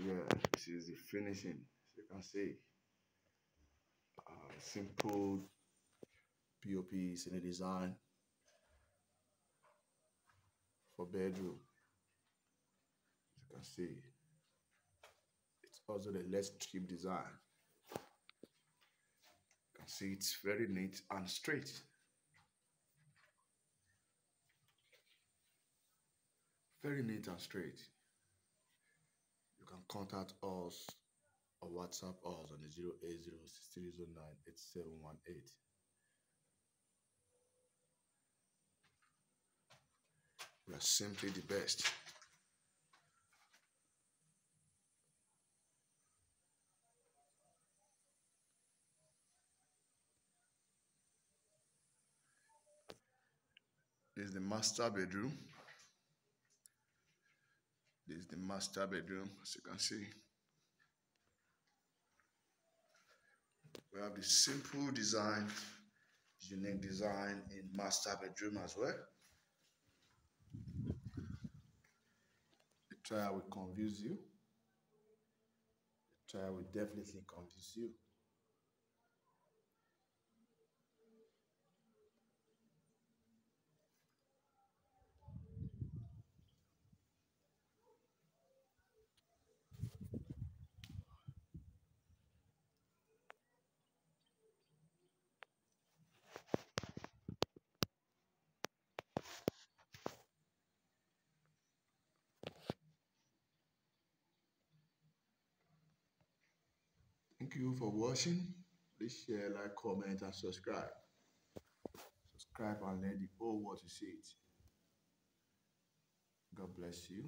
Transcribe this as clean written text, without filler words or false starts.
Yeah, this is the finishing. As you can see, simple POPs in the design for bedroom. As you can see, it's also the less strip design. You can see it's very neat and straight. Very neat and straight. You can contact us or WhatsApp us on the 08063098718. We are simply the best. This is the master bedroom. This is the master bedroom, as you can see. We have the simple design, unique design in master bedroom as well. The trial will convince you. The trial will definitely convince you. Thank you for watching. Please share, like, comment, and subscribe. Subscribe and let the whole world see it. God bless you.